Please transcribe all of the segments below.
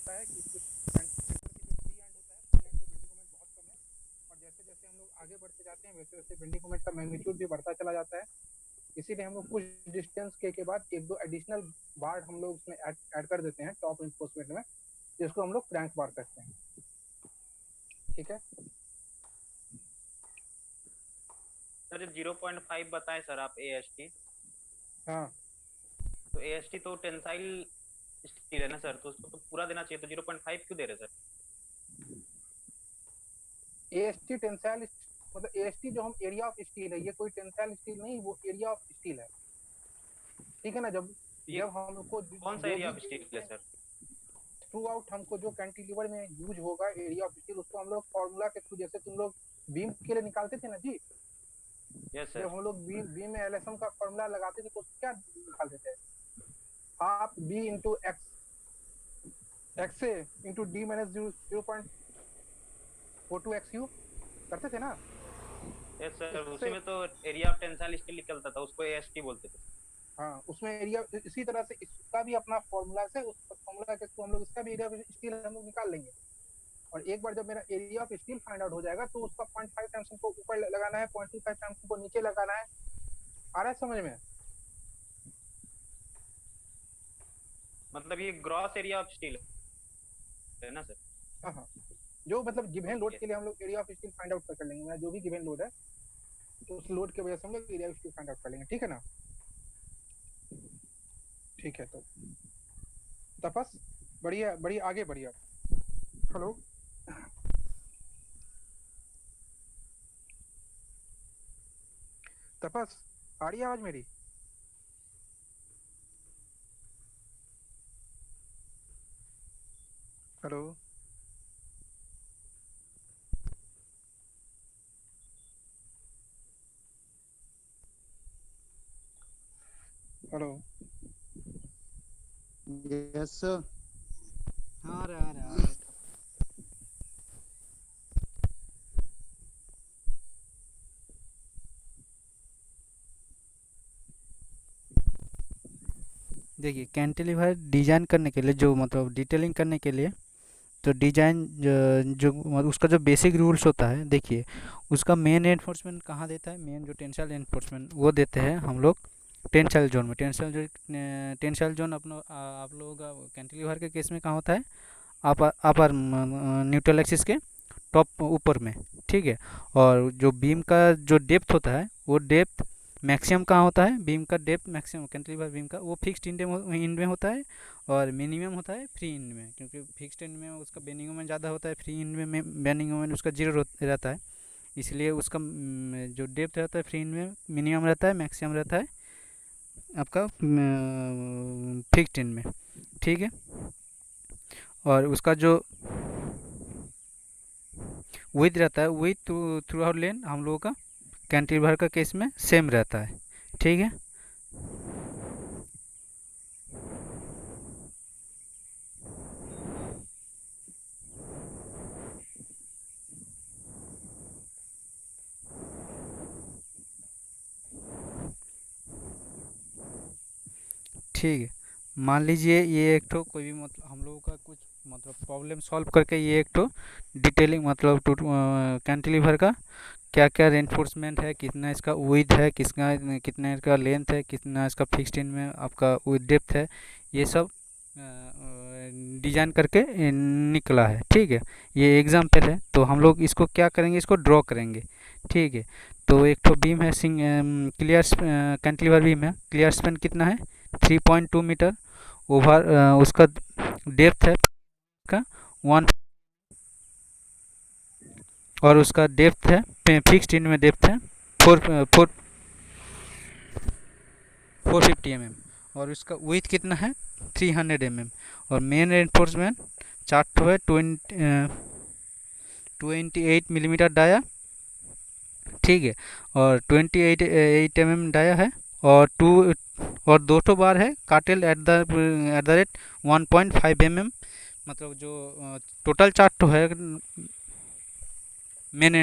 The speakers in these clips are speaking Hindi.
होता है कि कुछ सेंटर की जो फ्री एंड होता है, फ्री एंड पे बेंडिंग मोमेंट बहुत कम है, और जैसे जैसे हम लोग आगे बढ़ते जाते हैं वैसे वैसे बेंडिंग मोमेंट का मैग्नीट्यूड भी बढ़ता चला जाता है। इसीलिए हम लोग कुछ डिस्टेंस के बाद एक दो एडिशनल बार हम लोग उसमें ऐड कर देते हैं टॉप इन्फोर्समेंट में, जिसको हम लोग क्रैंक बार कहते हैं। ठीक है। सर 0.5 बताएं सर आप ए एस टी। हाँ, तो ए एस टी तो टेंसाइल स्टील है ना सर, तो उसको तो पूरा देना चाहिए, तो 0.5 क्यों दे रहे sir? A S T tensile मतलब ए एस टी जो हम एरिया ऑफ स्टील है, ये कोई टेंसाइल स्टील नहीं, वो एरिया ऑफ स्टील है। ठीक है ना। जब ये जब हमको कौन सा जो एरिया भी ऑफ स्टील है सर? थ्रू आउट हमको जो कैंटिलीवर में यूज होगा एरिया ऑफ स्टील, उसको हम लोग फॉर्मूला के थ्रू, जैसे तुम लोग बीम के लिए निकालते थे ना जी, यस जब सर। हम लोग बीम में एलएसएम का फॉर्मूला लगाते थे तो क्या निकालते थे? हाफ बी इंटू एक्स ए इंटू डी माइनस 0.42 XU करते थे ना। यस सर, उसी उससे में तो एरिया ऑफ टेंसाइल स्टील निकलता था, उसको ए एस टी बोलते थे। हाँ, उसमें एरिया इसी तरह से इसका भी अपना फॉर्मूला से, उस फॉर्मूला के थ्रू हम लोग इसका भी एरिया ऑफ स्टील हम लोग निकाल लेंगे। और एक बार जब मेरा area of steel find out हो जाएगा तो उसका 0.5 टाइम्स हमको ऊपर लगाना है, 0.25 टाइम्स हमको नीचे लगाना है। आ रहा है समझ में? मतलब ये ग्रॉस एरिया ऑफ स्टील है ना सर? हाँ हाँ, जो मतलब गिवन लोड ओके। के लिए हम लोग area of steel find out कर लेंगे, जो भी गिवन लोड है तो उस लोड की वजह से हम लोग area of steel find out कर लेंगे। ठीक है ना। ठीक है, तो तपस बढ़िया बढ़िया, आगे बढ़िया। हेलो, तपस आ रही है आवाज मेरी? Hello, hello. Yes sir. हाँ आ रहा है। देखिए कैंटिलीवर डिजाइन करने के लिए, जो मतलब डिटेलिंग करने के लिए, तो डिजाइन जो मतलब उसका जो बेसिक रूल्स होता है, देखिए उसका मेन एनफोर्समेंट कहाँ देता है, मेन जो टेंसाइल एनफोर्समेंट वो देते हैं हम लोग टेंसाइल जोन में। टेंसाइल जोन अपना आप लोगों का कैंटिलीवर के केस में कहाँ होता है, अपर न्यूट्रल एक्सिस के टॉप ऊपर में। ठीक है। और जो बीम का जो डेप्थ होता है, वो डेप्थ मैक्सिमम कहाँ होता है, बीम का डेप्थ मैक्सिमम कैंटिलीवर बीम का वो फिक्स्ड इंड में होता है, और मिनिमम होता है फ्री इंड में। क्योंकि फिक्स्ड इंड में उसका बेंडिंग मोमेंट ज़्यादा होता है, फ्री इंड में बेंडिंग मोमेंट उसका जीरो रहता है। इसलिए उसका जो डेप्थ रहता है फ्री इंड में मिनिमम रहता है, मैक्सिमम रहता है आपका फिक्स्ड इंड में। ठीक है। और उसका जो विथ रहता है, विथ थ्रू आउट लेन हम लोगों का कैंटिलीवर का केस में सेम रहता है। ठीक है। ठीक है। मान लीजिए ये एक तो कोई भी मतलब हम लोगों का कुछ मतलब प्रॉब्लम सॉल्व करके ये एक तो डिटेलिंग मतलब कैंटिलीवर का क्या क्या रेनफोर्समेंट है, कितना इसका विड्थ है, कितना इसका लेंथ है, कितना इसका फिक्स्ड इन में आपका विथ डेप्थ है, ये सब डिजाइन करके निकला है। ठीक है। ये एग्जाम्पल है, तो हम लोग इसको क्या करेंगे, इसको ड्रॉ करेंगे। ठीक है। तो एक तो बीम है, क्लियर कैंटिलीवर बीम है, क्लियर स्पेन कितना है 3.2 मीटर। ओवर उसका डेप्थ है का 1, और उसका डेप्थ है फिक्स्ड इन में डेप्थ है 450 mm, और उसका विथ कितना है 300 mm। और मेन रेनफोर्समेंट चार्ट है 28 मिलीमीटर डाया। ठीक है। और 28 mm डाया है, और और दो ठो बार है काटेल एट द रेट 1.5 mm। मतलब जो टोटल चार्ट तो है मेन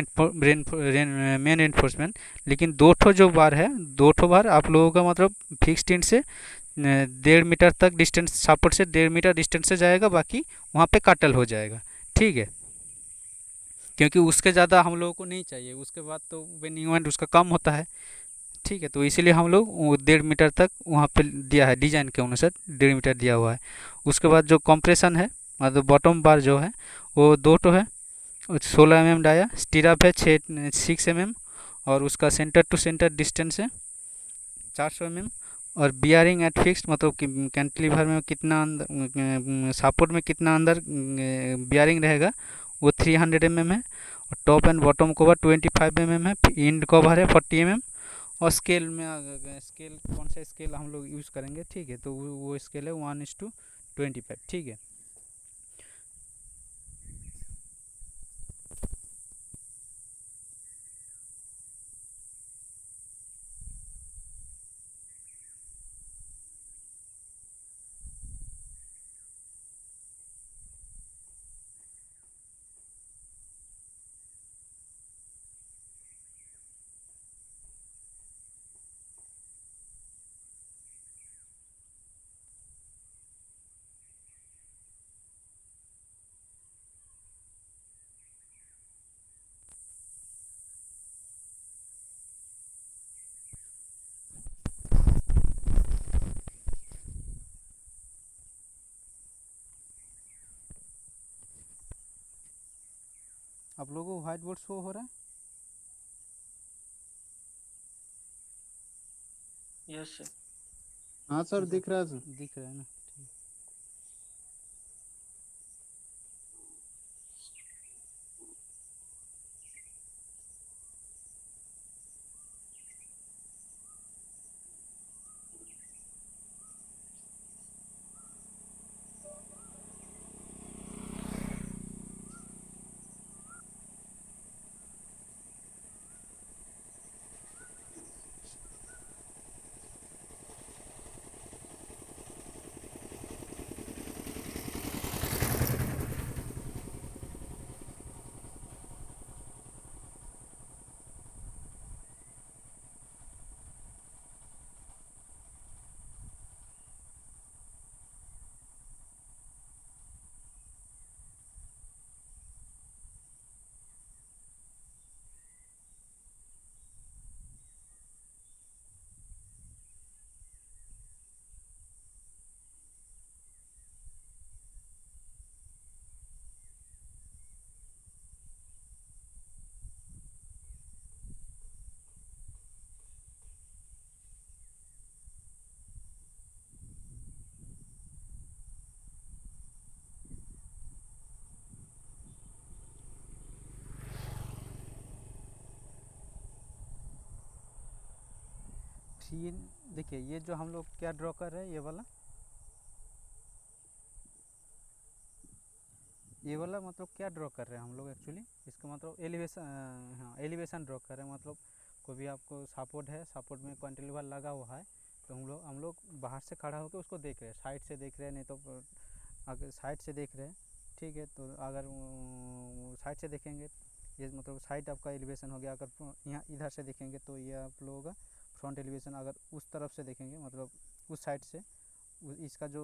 एनफोर्समेंट, लेकिन दो ठो जो बार है, दो ठो बार आप लोगों का मतलब फिक्स्ड इंड से 1.5 मीटर तक डिस्टेंस, सपोर्ट से 1.5 मीटर डिस्टेंस से जाएगा, बाकी वहाँ पे काटल हो जाएगा। ठीक है, क्योंकि उसके ज़्यादा हम लोगों को नहीं चाहिए, उसके बाद तो बेनिंग मोमेंट उसका कम होता है। ठीक है, तो इसीलिए हम लोग वो 1.5 मीटर तक वहाँ पे दिया है, डिजाइन के अनुसार 1.5 मीटर दिया हुआ है। उसके बाद जो कंप्रेशन है, मतलब बॉटम बार जो है वो दो तो है, 16 mm डाया, स्टीराप है 6 mm, और उसका सेंटर टू सेंटर डिस्टेंस है 400 mm। और बियरिंग एट फिक्स्ड, मतलब कि कैंटिलीवर में कितना अंदर, सपोर्ट में कितना अंदर बियरिंग रहेगा, वो 300 mm है। और top and bottom cover 25 mm है, इंड कवर है 40 mm। और स्केल में स्केल कौन सा स्केल हम लोग यूज़ करेंगे, ठीक है, तो वो स्केल है 1:25। ठीक है, आप लोगों को व्हाइट बोर्ड शो हो रहा है? Yes sir. हाँ सर, अच्छा, दिख रहा है सर। दिख रहा है ना? ठीक। ये देखिए, ये जो हम लोग क्या ड्रॉ कर रहे हैं, ये वाला मतलब क्या ड्रॉ कर रहे हैं हम लोग एक्चुअली, इसका मतलब एलिवेशन, हाँ एलिवेशन ड्रॉ कर रहे हैं। मतलब कोई भी आपको सपोर्ट है, सपोर्ट में कैंटिलीवर लगा हुआ है, तो हम लोग बाहर से खड़ा होकर उसको देख रहे हैं, साइड से देख रहे हैं, नहीं तो अगर साइड से देख रहे हैं, ठीक है, तो अगर साइड से देखेंगे, ये मतलब साइड आपका एलिवेशन हो गया। अगर यहाँ इधर से देखेंगे तो ये आप लोगों का फ्रंट एलिवेशन। अगर उस तरफ से देखेंगे, मतलब उस साइड से, इसका जो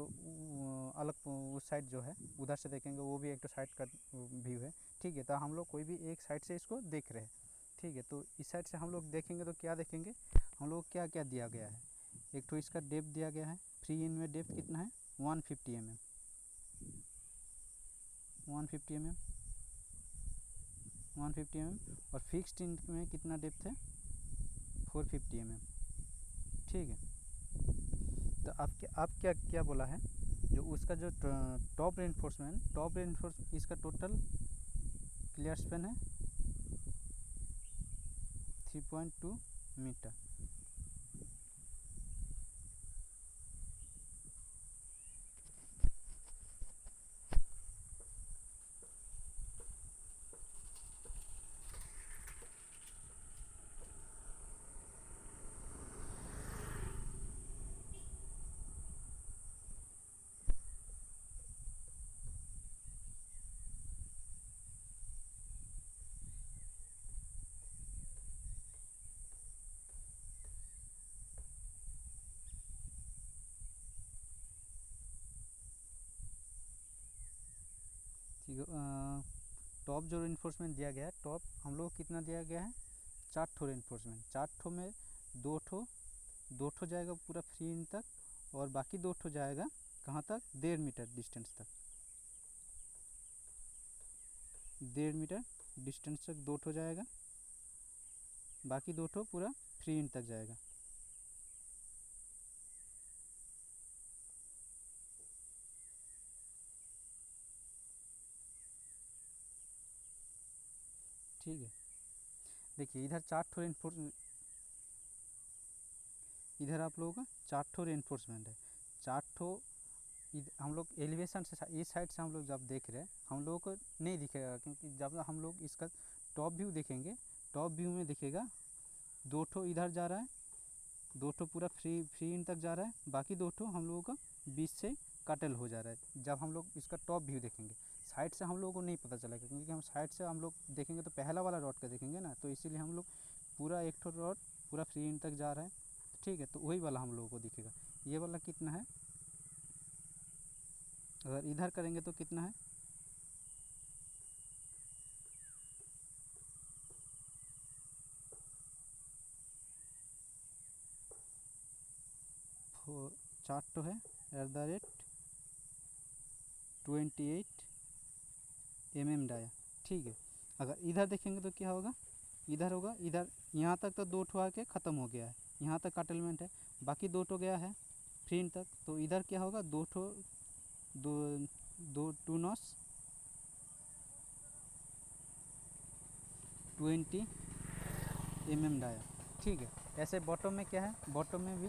अलग उस साइड जो है उधर से देखेंगे, वो भी एक तो साइड का व्यू है। ठीक है, तो हम लोग कोई भी एक साइड से इसको देख रहे हैं। ठीक है, तो इस साइड से हम लोग देखेंगे तो क्या देखेंगे, हम लोग क्या क्या दिया गया है। एक तो इसका डेप्थ दिया गया है, फ्री इन में डेप्थ कितना है, 150 mm, 150 mm, 150 mm। और फिक्स्ड इन में कितना डेप्थ है, 450 mm। ठीक है, तो आप क्या क्या बोला है, जो उसका जो टॉप रेनफोर्समेंट इसका टोटल क्लियर स्पेन है 3.2 मीटर। टॉप जो रेनफोर्समेंट दिया गया है, टॉप हम लोग कितना दिया गया है, 4 ठो रेनफोर्समेंट, 4 ठो में दो ठो जाएगा पूरा फ्री इन तक, और बाकी 2 ठो जाएगा कहाँ तक, 1.5 मीटर डिस्टेंस तक, 1.5 मीटर डिस्टेंस तक 2 ठो जाएगा, बाकी 2 ठो पूरा फ्री इन तक जाएगा। ठीक है, देखिए इधर 4 ठो इधर आप लोगों का 4 ठो रेनफोर्समेंट है, 4 ठो हम लोग एलिवेशन से इस साइड से हम लोग जब देख रहे हैं, हम लोगों को नहीं दिखेगा, क्योंकि जब हम लोग इसका टॉप व्यू देखेंगे, टॉप व्यू में दिखेगा 2 ठो इधर जा रहा है, 2 ठो पूरा फ्री इन तक जा रहा है, बाकी 2 ठो हम लोगों का बीच से कटल हो जा रहा है। जब हम लोग इसका टॉप व्यू देखेंगे, साइड से हम लोगों को नहीं पता चलेगा, क्योंकि हम साइड से हम लोग देखेंगे तो पहला वाला रॉड का देखेंगे ना, तो इसीलिए हम लोग पूरा एक ठो रॉड पूरा फ्री इन तक जा रहा है, ठीक है, तो वही वाला हम लोगों को दिखेगा। ये वाला कितना है, अगर इधर करेंगे तो कितना है, चार तो है @28 mm डाया, ठीक है। अगर इधर देखेंगे तो क्या होगा, इधर होगा, इधर यहाँ तक तो 2 ठो आके ख़त्म हो गया है, यहाँ तक कटलमेंट है, बाकी 2 ठो गया है फ्री इन तक, तो इधर क्या होगा, 2 ठो 2 नॉस 20 mm डाया, ठीक है। ऐसे बॉटम में क्या है, बॉटम में भी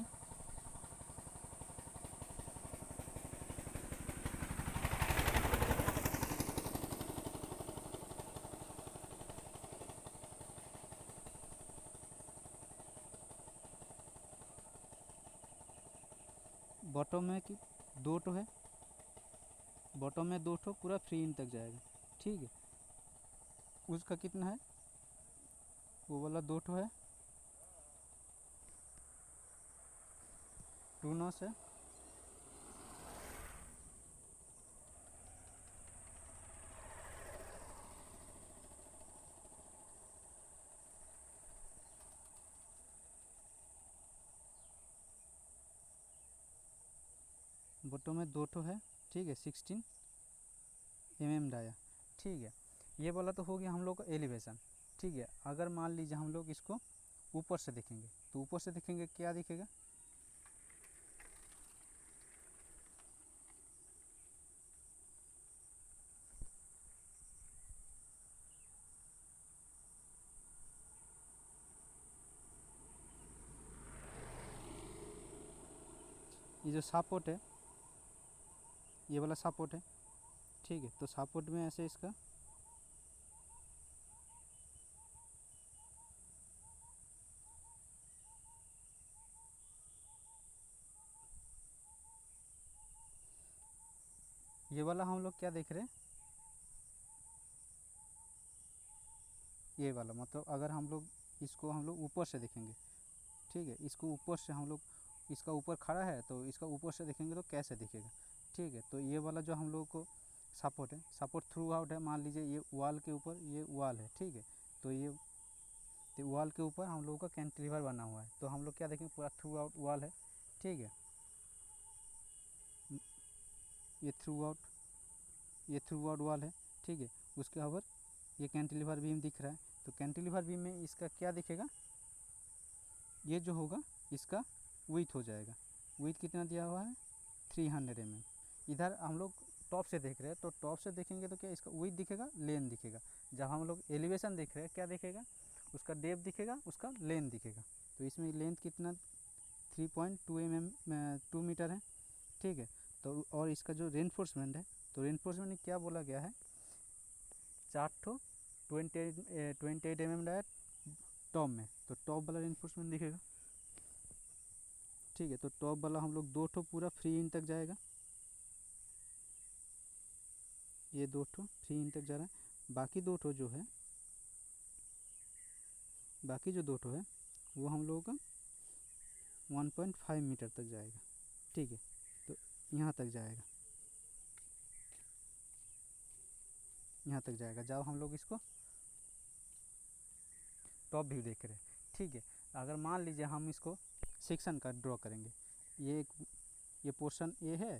बॉटम में कि 2 ठो है, बॉटम में 2 ठो पूरा फ्री इन तक जाएगा, ठीक है। उसका कितना है, वो वाला 2 ठो है, 2 नॉस है, बॉटम में 2 ठो है, ठीक है, 16 mm डाया, ठीक है। ये वाला तो हो गया हम लोग का एलिवेशन, ठीक है। अगर मान लीजिए हम लोग इसको ऊपर से देखेंगे, तो ऊपर से देखेंगे क्या दिखेगा, ये जो सपोर्ट है, ये वाला सपोर्ट है, ठीक है। तो सपोर्ट में ऐसे इसका ये वाला हम लोग क्या देख रहे हैं, ये वाला मतलब अगर हम लोग इसको हम लोग ऊपर से देखेंगे, ठीक है, इसको ऊपर से हम लोग, इसका ऊपर खड़ा है तो इसका ऊपर से देखेंगे तो कैसे दिखेगा, ठीक है। तो ये वाला जो हम लोग को सपोर्ट है, सपोर्ट थ्रू आउट है, मान लीजिए ये वॉल के ऊपर ये वॉल है, ठीक है। तो ये वॉल के ऊपर हम लोगों का कैंटिलीवर बना हुआ है, तो हम लोग क्या देखेंगे, पूरा थ्रू आउट वॉल है, ठीक है। ये थ्रू आउट वॉल है, ठीक है। उसके ऊपर ये कैंटिलीवर बीम दिख रहा है, तो कैंटिलीवर बीम में इसका क्या दिखेगा, ये जो होगा इसका विड्थ हो जाएगा, विड्थ कितना दिया हुआ है, 300 mm। इधर हम लोग टॉप से देख रहे हैं, तो टॉप से देखेंगे तो क्या इसका विड्थ दिखेगा, लेंथ दिखेगा। जब हम लोग एलिवेशन देख रहे हैं क्या दिखेगा, उसका डेप्थ दिखेगा, उसका लेंथ दिखेगा। तो इसमें लेंथ कितना 3.2 मीटर है, ठीक है। तो और इसका जो रेनफोर्समेंट है, तो रेनफोर्समेंट में क्या बोला गया है, 4 ठो 28 mm डाया टॉप में, तो टॉप वाला रेनफोर्समेंट दिखेगा, ठीक है। तो टॉप वाला हम लोग 2 ठो पूरा फ्री इन तक जाएगा, ये 2 ठो फ्री इन तक जा रहा है, बाकी 2 ठो जो है, बाकी जो 2 ठो है वो हम लोगों का 1.5 मीटर तक जाएगा, ठीक है। तो यहाँ तक जाएगा, यहाँ तक जाएगा जब हम लोग इसको टॉप व्यू देख रहे हैं, ठीक है। अगर मान लीजिए हम इसको सेक्शन का ड्रॉ करेंगे, ये पोर्शन ए है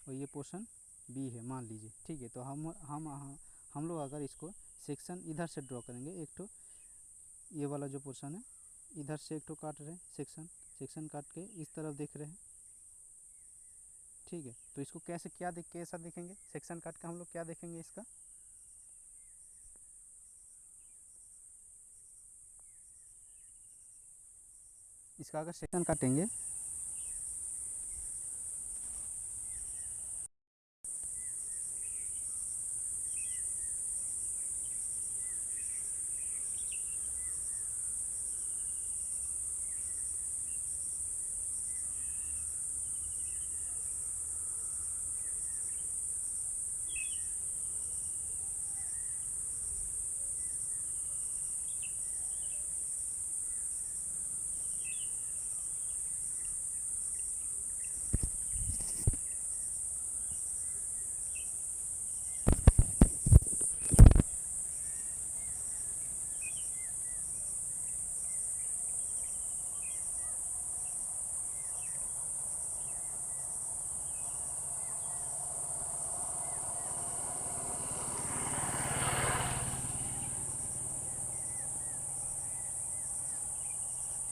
और ये पोर्शन बी है मान लीजिए, ठीक है। तो हम लोग अगर इसको सेक्शन इधर से ड्रॉ करेंगे, एक तो ये वाला जो पोर्शन है इधर से एक तो काट रहे हैं सेक्शन काट के इस तरफ देख रहे हैं, ठीक है। तो इसको कैसा देखेंगे, सेक्शन काट के हम लोग क्या देखेंगे इसका, अगर सेक्शन काटेंगे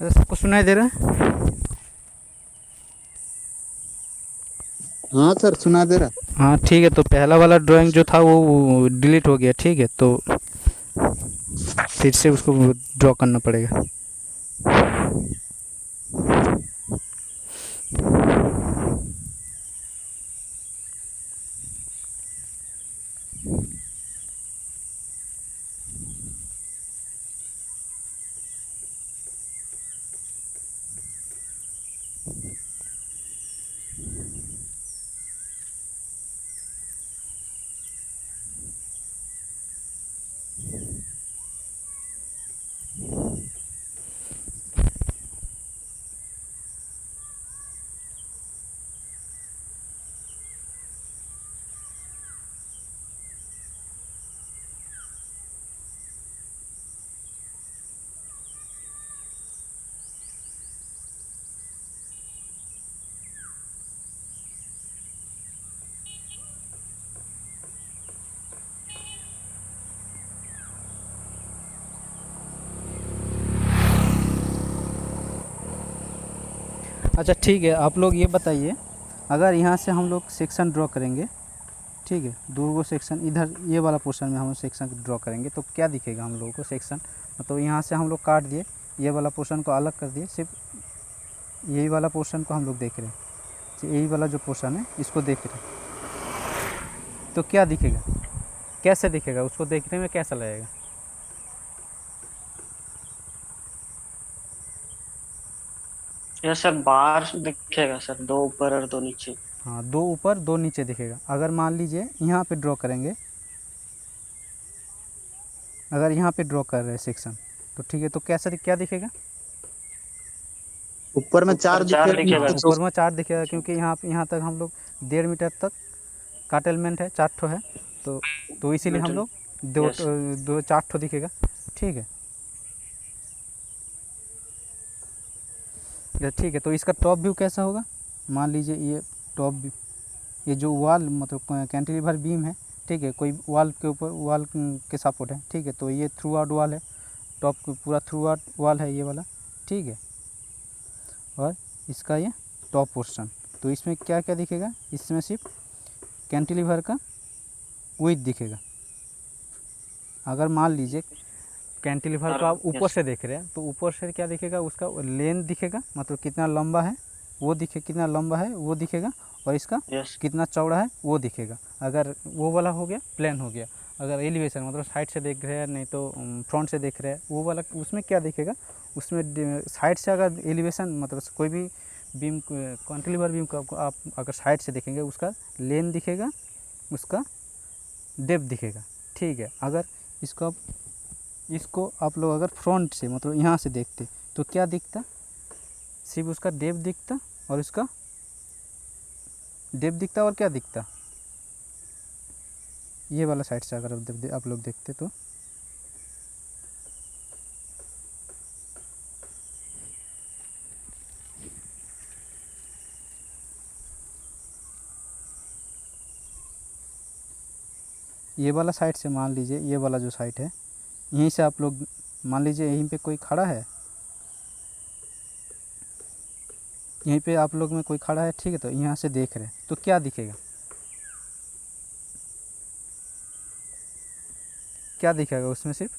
सबको सुनाई दे रहा है? हाँ सर सुना दे रहा। हाँ ठीक है। तो पहला वाला ड्राइंग जो था वो डिलीट हो गया, ठीक है। तो फिर से उसको ड्रॉ करना पड़ेगा। अच्छा ठीक है, आप लोग ये बताइए, अगर यहाँ से हम लोग सेक्शन ड्रॉ करेंगे, ठीक है, दो गो सेक्शन इधर ये वाला पोर्शन में हम सेक्शन ड्रॉ करेंगे तो क्या दिखेगा हम लोगों को सेक्शन, मतलब यहाँ से हम लोग काट दिए, ये वाला पोर्शन को अलग कर दिए, सिर्फ यही वाला पोर्शन को हम लोग देख रहे हैं, तो यही वाला जो पोर्शन है इसको देख रहे हैं, तो क्या दिखेगा, कैसे दिखेगा, उसको देखने में कैसा लगेगा? यह सर बाहर दिखेगा सर, दो ऊपर और दो नीचे। हाँ, दो ऊपर दो नीचे दिखेगा। अगर मान लीजिए यहाँ पे ड्रॉ करेंगे, अगर यहाँ पे ड्रॉ कर रहे हैं सेक्शन, तो ठीक है, तो क्या दिखेगा? ऊपर में चार दिखेगा। ऊपर में 4 दिखेगा, क्योंकि यहाँ तक हम लोग 1.5 मीटर तक का एलिमेंट है, 4 ठो है, तो इसीलिए हम लोग दो 4 ठो दिखेगा, ठीक है। ठीक है, तो इसका टॉप व्यू कैसा होगा? मान लीजिए ये टॉप व्यू, ये जो वाल मतलब कैंटिलीवर बीम है, ठीक है, कोई वाल के ऊपर वाल के सपोर्ट है, ठीक है, तो ये थ्रू आउट वाल है, टॉप पूरा थ्रू आउट वाल है ये वाला, ठीक है। और इसका ये टॉप पोर्शन, तो इसमें क्या क्या दिखेगा? इसमें सिर्फ कैंटिलीवर का विड्थ दिखेगा। अगर मान लीजिए कैंटिलीवर को आप ऊपर से देख रहे हैं, तो ऊपर से क्या दिखेगा? उसका लेंथ दिखेगा, मतलब कितना लंबा है कितना लंबा है वो दिखेगा, और इसका कितना चौड़ा है वो दिखेगा। अगर वो वाला हो गया, प्लेन हो गया। अगर एलिवेशन मतलब साइड से देख रहे हैं, नहीं तो फ्रंट से देख रहे हैं, वो वाला उसमें क्या दिखेगा? उसमें साइड से अगर एलिवेशन मतलब कोई भी बीम कैंटिलीवर बीम को आप अगर साइड से देखेंगे, उसका लेंथ दिखेगा, उसका डेप्थ दिखेगा, ठीक है। अगर इसको आप लोग अगर फ्रंट से मतलब यहाँ से देखते तो क्या दिखता? सिर्फ उसका डेप्थ दिखता, और उसका डेप्थ दिखता, और क्या दिखता? ये वाला साइड से अगर आप लोग देखते तो ये वाला साइड से मान लीजिए, ये वाला जो साइड है यहीं से आप लोग मान लीजिए यहीं पे कोई खड़ा है, यहीं पे आप लोग में कोई खड़ा है, ठीक है, तो यहाँ से देख रहे हैं तो क्या दिखेगा, क्या दिखेगा उसमें, सिर्फ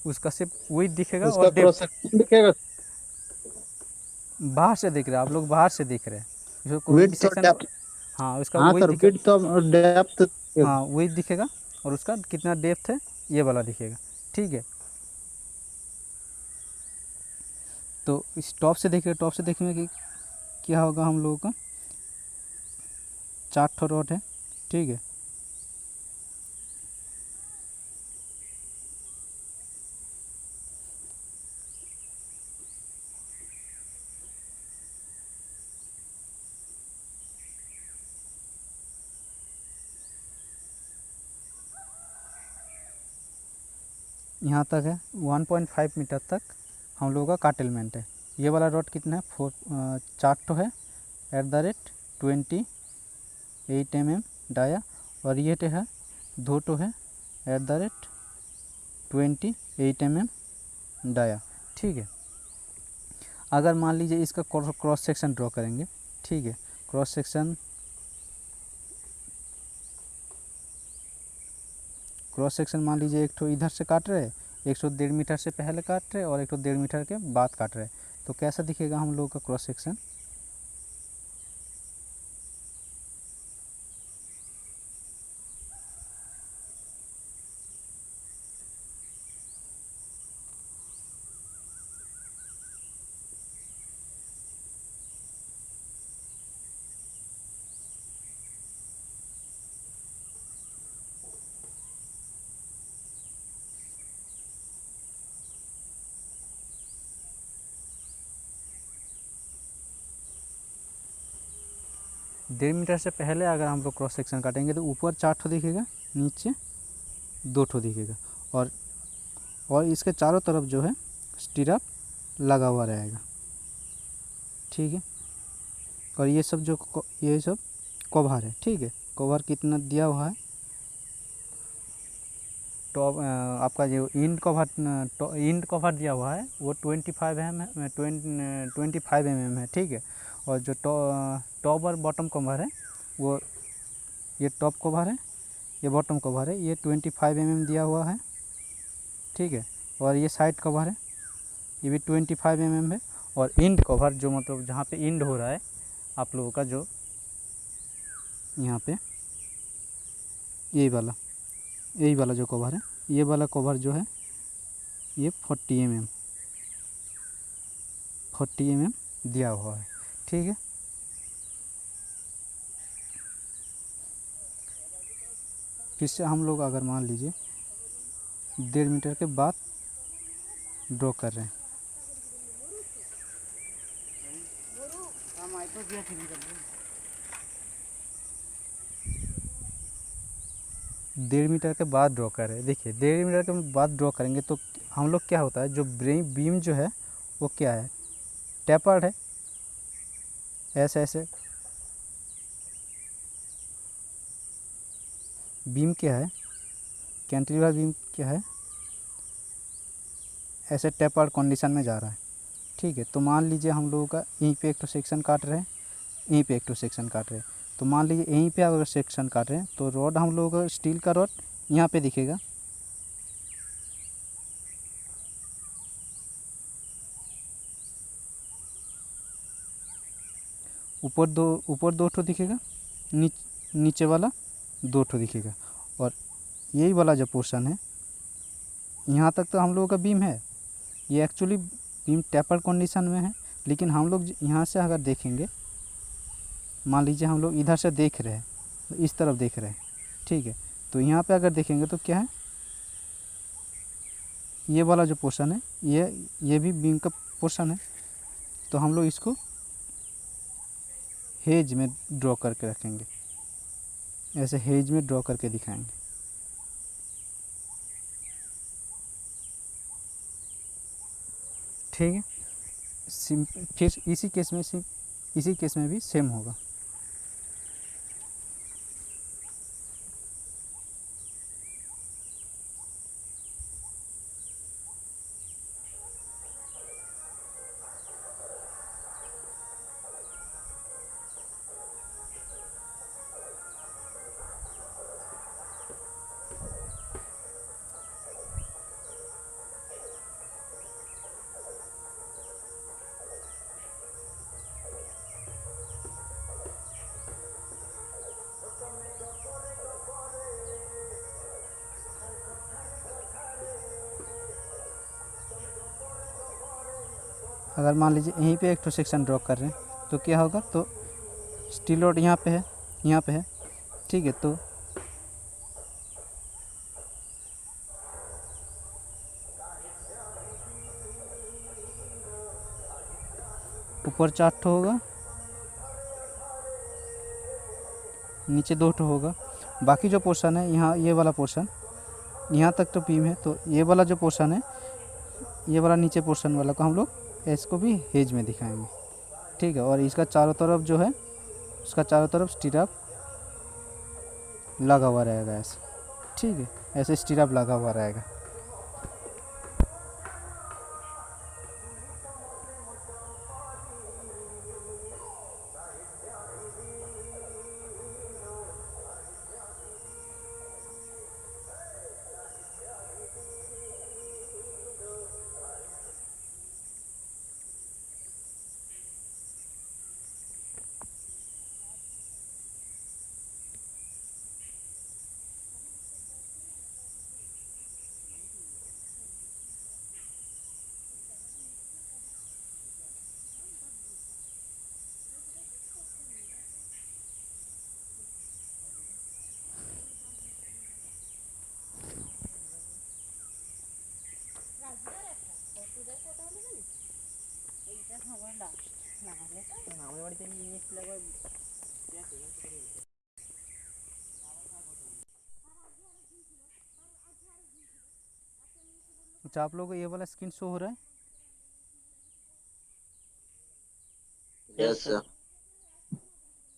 उसका सिर्फ वही दिखेगा उसका और क्रॉस सेक्शन दिखेगा, बाहर से देख रहे हैं आप लोग, बाहर से देख रहे हैं जो कोई भी विड्थ और सेक्शन। डेप्थ। हाँ उसका हाँ वही सर, दिखेगा, विड्थ और डेप्थ। हाँ वही दिखेगा और उसका कितना डेप्थ है ये वाला दिखेगा, ठीक है। तो इस टॉप से देख रहे, टॉप से देखने में कि क्या होगा, हम लोगों का 4 ठो रॉड है, ठीक है। यहाँ तक है 1.5 मीटर तक हम लोगों का काटेलमेंट है। ये वाला रॉड कितना है, 4 ठो है @28 mm डाया, और ये है 2 ठो है @28 mm डाया, ठीक है। अगर मान लीजिए इसका क्रॉस सेक्शन ड्रॉ करेंगे, ठीक है, क्रॉस सेक्शन मान लीजिए एक ठो इधर से काट रहे, एक ठो 1.5 मीटर से पहले काट रहे और एक ठो 1.5 मीटर के बाद काट रहे, तो कैसा दिखेगा हम लोगों का क्रॉस सेक्शन। डेढ़ मीटर से पहले अगर हम लोग क्रॉस सेक्शन काटेंगे तो ऊपर 4 ठो दिखेगा, नीचे 2 ठो दिखेगा, और इसके चारों तरफ जो है स्टिरअप लगा हुआ रहेगा, ठीक है। और ये सब कवर है, ठीक है। कवर कितना दिया हुआ है, टॉप आपका जो इंड कवर दिया हुआ है वो 25 mm 25 mm है, ठीक है। और जो टॉप और बॉटम कवर है वो, ये टॉप कवर है, ये बॉटम कवर है, ये 25 mm दिया हुआ है, ठीक है। और ये साइड कवर है, ये भी 25 mm है। और इंड कवर जो मतलब जहाँ पे इंड हो रहा है आप लोगों का, जो यहाँ पे यही वाला जो कवर है, ये वाला कवर जो है ये 40 mm दिया हुआ है, ठीक है। फिर से हम लोग अगर मान लीजिए 1.5 मीटर के बाद ड्रॉ कर रहे हैं, डेढ़ मीटर के बाद ड्रॉ कर रहे हैं, देखिए 1.5 मीटर के बाद ड्रॉ करेंगे तो हम लोग क्या होता है, जो बीम जो है वो क्या है, टेपर्ड है, ऐसे बीम क्या है, कैंटिलीवर बीम क्या है, ऐसे टेपर्ड कंडीशन में जा रहा है, ठीक है। तो मान लीजिए हम लोगों का यहीं पे एक तो सेक्शन काट रहे हैं, यहीं पे एक तो सेक्शन काट रहे हैं, तो मान लीजिए यहीं पे अगर सेक्शन काट रहे हैं तो रॉड हम लोगों का स्टील का रॉड यहाँ पे दिखेगा, ऊपर दो ठो दिखेगा, नीचे वाला 2 ठो दिखेगा। और यही वाला जो पोर्शन है यहाँ तक तो हम लोगों का बीम है, ये एक्चुअली बीम टेपर कंडीशन में है, लेकिन हम लोग यहाँ से अगर देखेंगे, मान लीजिए हम लोग इधर से देख रहे हैं, इस तरफ देख रहे हैं, ठीक है, तो यहाँ पे अगर देखेंगे तो क्या है, ये वाला जो पोर्शन है ये भी बीम का पोर्शन है, तो हम लोग इसको हेज में ड्रॉ करके रखेंगे, ऐसे हेज में ड्रॉ करके दिखाएंगे। ठीक है, फिर इसी केस में भी सेम होगा। अगर मान लीजिए यहीं पे एक तो सेक्शन ड्रॉ कर रहे हैं तो क्या होगा, तो स्टील रॉड यहाँ पे है, यहाँ पे है। ठीक है, तो ऊपर 4 ठो होगा, नीचे 2 ठो होगा। बाकी जो पोर्शन है यहाँ, ये वाला पोर्शन यहाँ तक तो बीम है, तो ये वाला जो पोर्शन है, ये वाला नीचे पोर्शन वाला को हम लोग इसको भी हेज में दिखाएंगे। ठीक है, और इसका चारों तरफ जो है, उसका चारों तरफ स्टीराप लगा हुआ रहेगा ऐसे। ठीक है, ऐसे स्टीराप लगा हुआ रहेगा। अच्छा, आप लोगों को ये वाला स्क्रीन शो हो रहा है? Yes sir.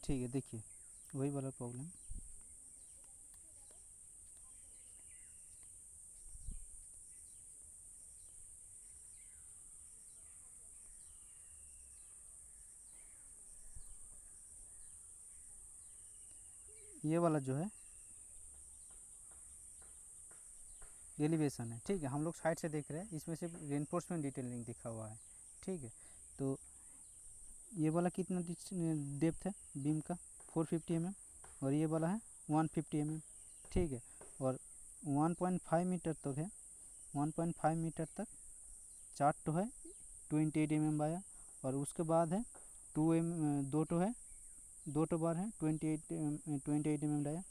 ठीक है, देखिए वही वाला प्रॉब्लम। ये वाला जो है एलिवेशन है। ठीक है, हम लोग साइड से देख रहे हैं, इसमें सिर्फ रेनफोर्समेंट डिटेलिंग दिखा हुआ है। ठीक है, तो ये वाला कितना डेप्थ है बीम का? 450 mm, और ये वाला है 150 mm। ठीक है, और 1.5 मीटर तक है, 1.5 मीटर तक चार्ट तो है 28 mm आया, और उसके बाद है 2 टो है, 2 टो बार है 28 mm आया।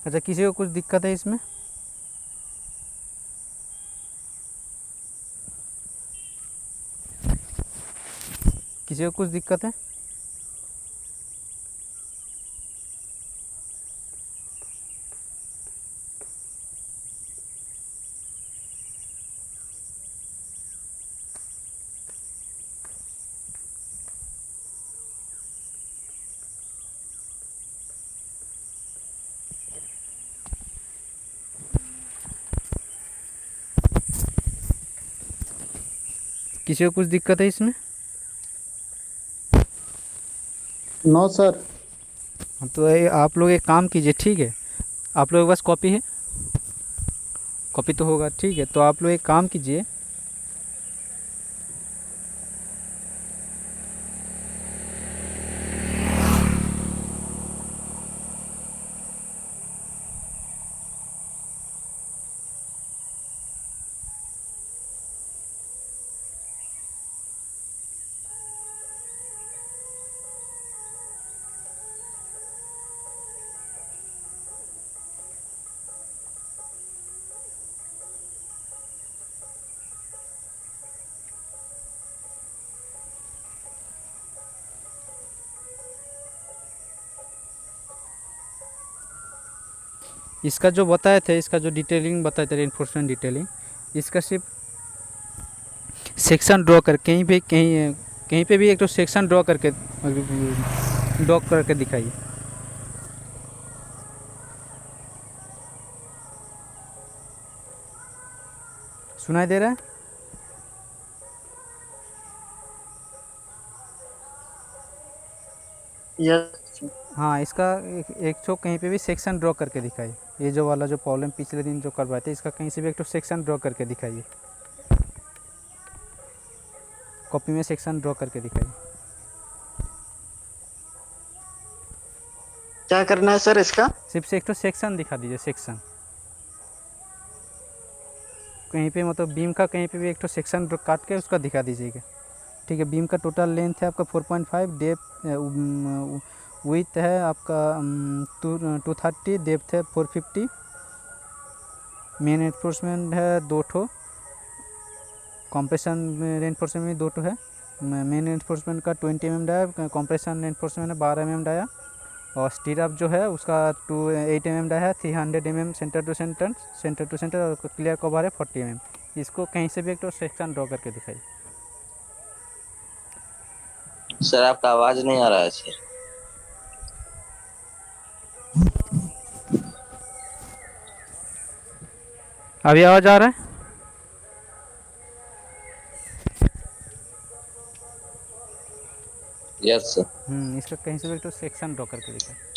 अच्छा, किसी को कुछ दिक्कत है इसमें? किसी को कुछ दिक्कत है? किसी को कुछ दिक्कत है इसमें? No sir. हाँ, तो आप लोग एक काम कीजिए, ठीक है? आप लोगों के पास कॉपी है? कॉपी तो होगा, ठीक है? तो आप लोग एक काम कीजिए, इसका जो बताए थे, इसका जो डिटेलिंग बताए थे, रेनफोर्समेंट डिटेलिंग, इसका सिर्फ सेक्शन ड्रॉ कर, कहीं पे कहीं कहीं पे भी एक तो सेक्शन ड्रॉ करके दिखाइए। सुनाई दे रहा है? यस। हाँ, इसका एक तो कहीं पे भी सेक्शन ड्रॉ करके दिखाइए। ये जो वाला जो प्रॉब्लम पिछले दिन जो करवाए थे, इसका कहीं से भी एक तो सेक्शन ड्रॉ करके दिखाइए। कॉपी में सेक्शन ड्रॉ करके दिखाइए। क्या करना है सर इसका? सिर्फ से एक तो सेक्शन दिखा दीजिए, सेक्शन कहीं पे, मतलब बीम का कहीं पे भी एक तो सेक्शन काट के उसका दिखा दीजिएगा, ठीक है? बीम का टोटल लेंथ है आपका 4.5, डेप्थ विड्थ है आपका 230, डेप्थ है 450, मेन रेनफोर्समेंट है 2 ठो, कॉम्प्रेशन रेनफोर्समेंट में 2 ठो है। मेन रेनफोर्समेंट का 20 mm डाया, कॉम्प्रेशन रेनफोर्समेंट है 12 mm डाया, और स्टीरअप जो है उसका 8 mm डाया है, 300 mm सेंटर टू सेंटर, और क्लियर कवर है 40 mm। इसको कहीं से भी एक तो सेक्शन ड्रॉ करके दिखाइए। सर आपका आवाज नहीं आ रहा है सर। अभी आवाज़ आ रहा है? Yes sir. इसका कहीं से भी एक तो सेक्शन ड्रॉ करके दिखाइए।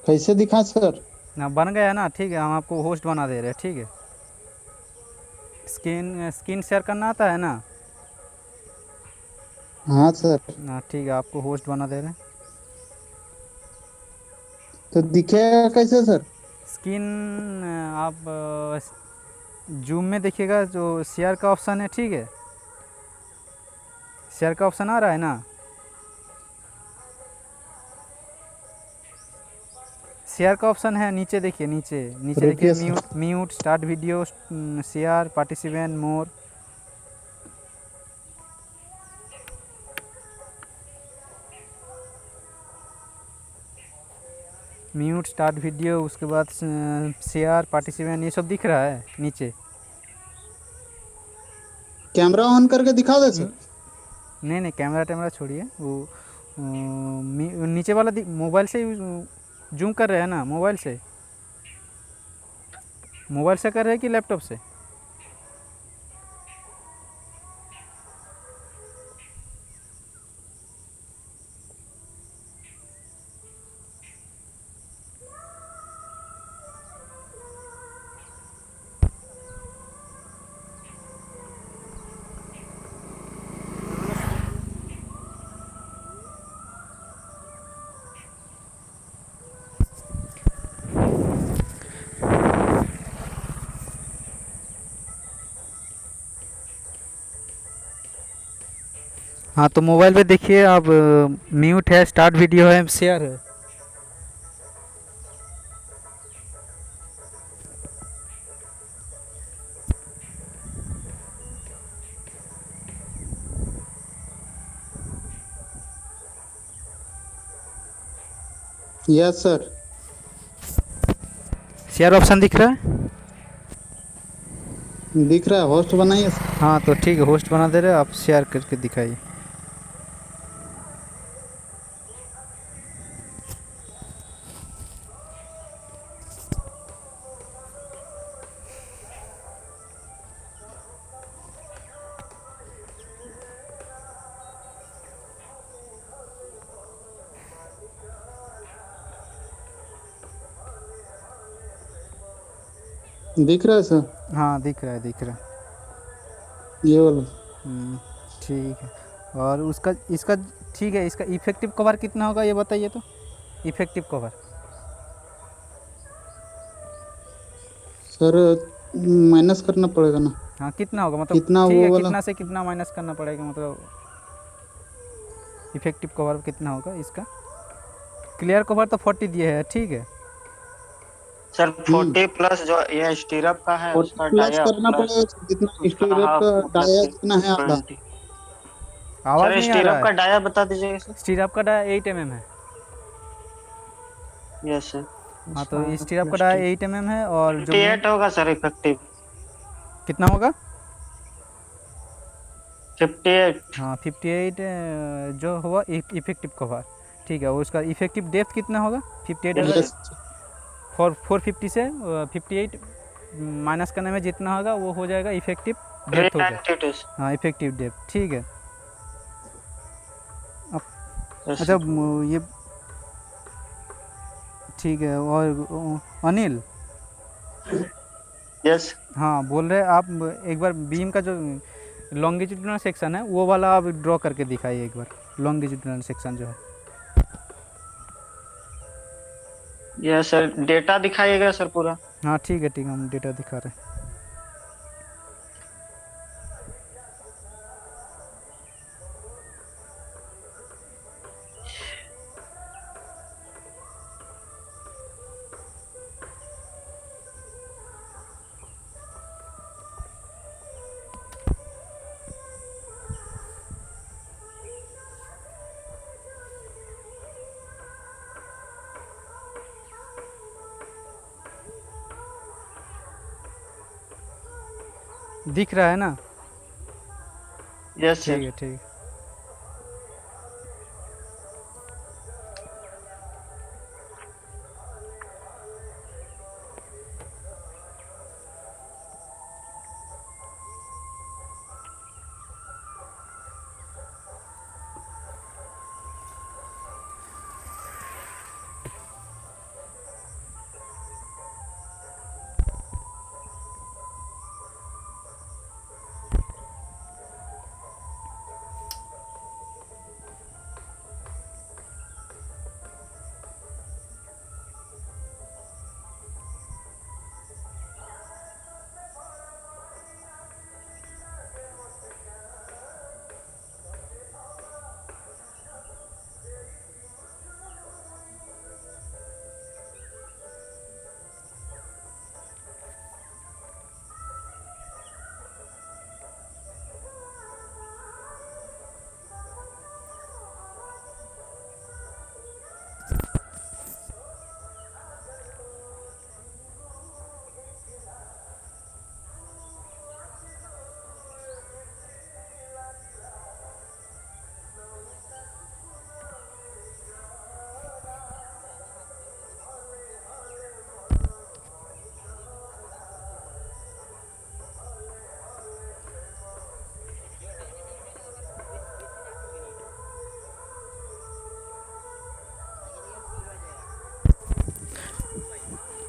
कैसे दिखा सर? ना बन गया ना, ठीक है? हम आपको होस्ट बना दे रहे हैं, ठीक है? स्क्रीन शेयर करना आता है ना? हाँ सर। हाँ, ठीक है, आपको होस्ट बना दे रहे हैं। तो दिखेगा कैसे सर? स्क्रीन आप जूम में देखिएगा, जो शेयर का ऑप्शन है, ठीक है? शेयर का ऑप्शन आ रहा है ना? शेयर का ऑप्शन है, नीचे देखिए, नीचे नीचे देखिए, रुकिए sir. Mute, start video, share, participant, more. Mute, start video, उसके बाद शेयर, पार्टिसिपेंट, ये सब दिख रहा है नीचे। कैमरा ऑन करके दिखा दे सर। नहीं नहीं, कैमरा छोड़िए, वो नीचे वाला मोबाइल से जूम कर रहे हैं ना, मोबाइल से? मोबाइल से कर रहे हैं कि लैपटॉप से? हाँ तो मोबाइल पे देखिए आप, म्यूट है, स्टार्ट वीडियो है, शेयर है। Yes sir. शेयर ऑप्शन दिख रहा है? दिख रहा है, होस्ट बनाइए सर। हाँ तो ठीक है, होस्ट बना दे रहे हैं आप, शेयर करके दिखाइए। दिख रहा है सर, हाँ दिख रहा है, दिख रहा है। ये वाला। ठीक है। और उसका इसका ठीक है, इसका इफेक्टिव कवर कितना होगा ये बताइए तो, इफेक्टिव कवर। सर माइनस करना पड़ेगा ना, हाँ कितना होगा मतलब, कितना ठीक वो है, वाला। कितना से कितना माइनस करना पड़ेगा मतलब, इफेक्टिव कवर कितना होगा इसका? क्लियर कवर तो 40 दिए है, ठीक है। सर 40 प्लस जो ये स्टीरअप का है 40 उसका प्लस डाया करना प्लस पड़ेगा सर, जितना उसका स्टीरियो हाफ का मतलब डाया जितना है आधा। 20। आवाज़ सर नहीं आ स्टीरअप रहा का है। डाया बता दीजिएगा सर। स्टीरअप का डाया 8 mm है। Yes sir. हाँ तो स्टीरअप का डाया 8 mm है, और जो मेन 58 होगा सर इफेक्टिव। कितना होगा? 58। हाँ 58 जो हुआ इफेक्टिव कवर, ठीक है। उसका इफेक्टिव डेप्थ कितना होगा? 58 अगर यस 450 से 58 माइनस करने में जितना होगा वो हो जाएगा इफेक्टिव डेप्थ हो जाए। 392। हाँ इफेक्टिव डेप्थ, ठीक है। यस अच्छा सर। ये ठीक है। और अनिल, यस। हाँ बोल रहे आप एक बार बीम का जो लॉन्गिट्यूडिनल सेक्शन है वो वाला आप ड्रॉ करके दिखाइए एक बार, लॉन्गिट्यूडिनल सेक्शन जो है। यस सर, डेटा दिखाइएगा सर पूरा। हाँ ठीक है, ठीक है, हम डेटा दिखा रहे हैं। दिख रहा है ना? यस ठीक सर। है, ठीक है।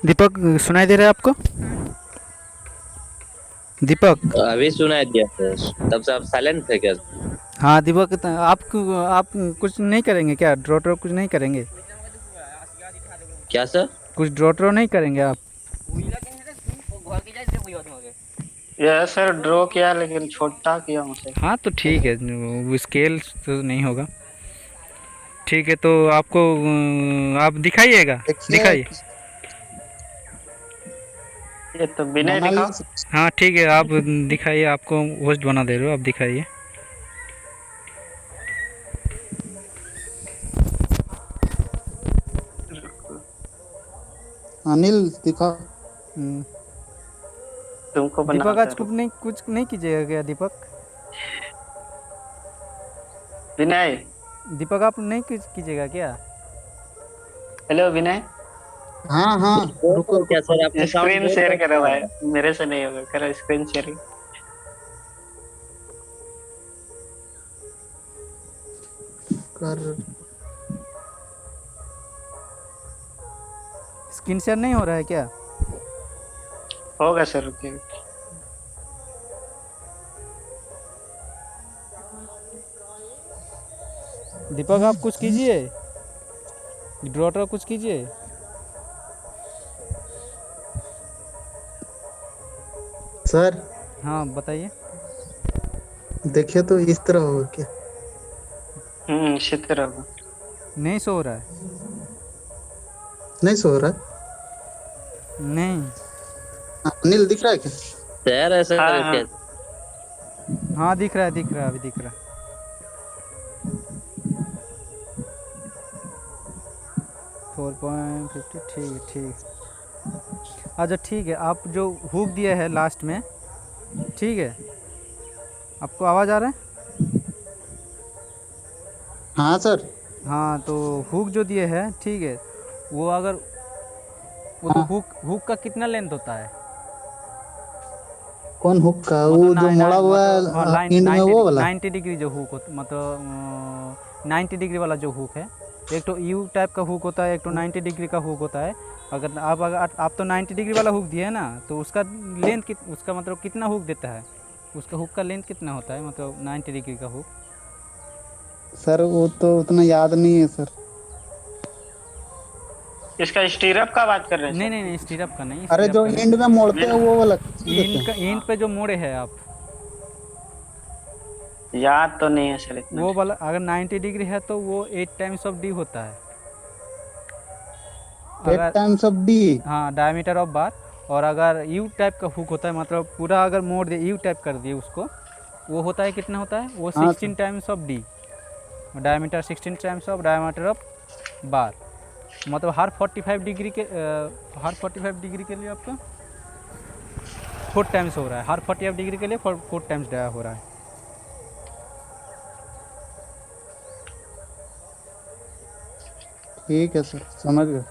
दीपक सुनाई दे रहा है आपको? दीपक। अभी सुनाई दिया सर, तब से आप साइलेंट थे क्या? हाँ दीपक, आप कुछ नहीं करेंगे क्या? ड्रॉ ट्रॉ कुछ नहीं करेंगे? क्या सर? कुछ ड्रॉ ट्रॉ नहीं करेंगे आप? यह सर ड्रॉ किया लेकिन छोटा किया मुझे। हाँ तो ठीक है, वो स्केल तो नहीं होगा। ठीक है, तो आपको आप दिखाइएगा, देखिए दिखाइए। ये तो विनय दिखाओ। मोनालिसा। हाँ ठीक है, आप दिखाइए, आपको होस्ट बना दे रहे हो, आप दिखाइए। अनिल दिखाओ। हम्म, तुमको बना दीपक आज दे कुछ नहीं कीजिएगा क्या दीपक? विनय। दीपक आप नहीं कुछ कीजिएगा क्या? हेलो विनय। हाँ हाँ रुको रुको। क्या सर आपका साउंड स्क्रीन बहुत शेयर अच्छा करो भाई, है। मेरे से नहीं होगा, करो स्क्रीन शेयरिंग। कर स्क्रीन शेयर नहीं हो रहा है क्या? होगा सर, रुकिए। दीपक आप कुछ कीजिए, ड्रॉ ट्रॉ कुछ कीजिए। सर हाँ बताइए। देखिए तो इस तरह होगा क्या? इसी तरह होगा। नहीं सो रहा है? नहीं सो रहा है? नहीं। अनिल दिख रहा है क्या? सर ऐसा हाँ हाँ। क्या? हाँ दिख रहा है, दिख रहा है, अभी दिख रहा है। 4.50, ठीक है ठीक। अच्छा ठीक है, आप जो हुक दिया है लास्ट में, ठीक है, आपको आवाज़ आ रहा है? हाँ सर। हाँ तो हुक जो दिए है, ठीक है, वो अगर वो तो हाँ। हुक का कितना लेंथ होता है? कौन हुक का? वो मतलब जो मोड़ा हुआ मतलब हाँ, है एंड में वो वाला? 90 डिग्री जो हुक होता, मतलब 90 डिग्री वाला जो हुक है। एक तो यू टाइप का हुक होता है, एक तो 90 डिग्री का हुक होता है। अगर आप तो 90 डिग्री वाला हुक दिए है ना, तो उसका लेंथ उसका मतलब कितना हुक देता है? उसका हुक का लेंथ कितना होता है, मतलब 90 डिग्री का हुक? सर वो तो उतना याद नहीं है सर। इसका स्टीरअप का बात कर रहे हैं नहीं सर? नहीं नहीं, स्टीरअप का नहीं, अरे स्टीरअप जो का नहीं। एंड में मोड़ते हैं वो वाला कहते हैं। एंड पे जो मोड़े है आप, याद तो नहीं है सर इतना। वो वाला अगर 90 डिग्री है तो वो 8 टाइम्स ऑफ डी होता है। 8 अगर टाइम्स ऑफ डी। हाँ, डायमीटर ऑफ बार। और अगर यू टाइप का हुक होता है, मतलब पूरा अगर मोड़ दिए, यू टाइप कर दिए उसको, वो होता है कितना होता है? वो हाँ 16 times of D, diameter 16 times of diameter of बार। मतलब हर 45 डिग्री के हर 45 डिग्री के लिए आपका 4 टाइम्स हो रहा है, हर 45 डिग्री के लिए 4 टाइम्स डाया हो रहा है। ठीक है सर, समझ गए।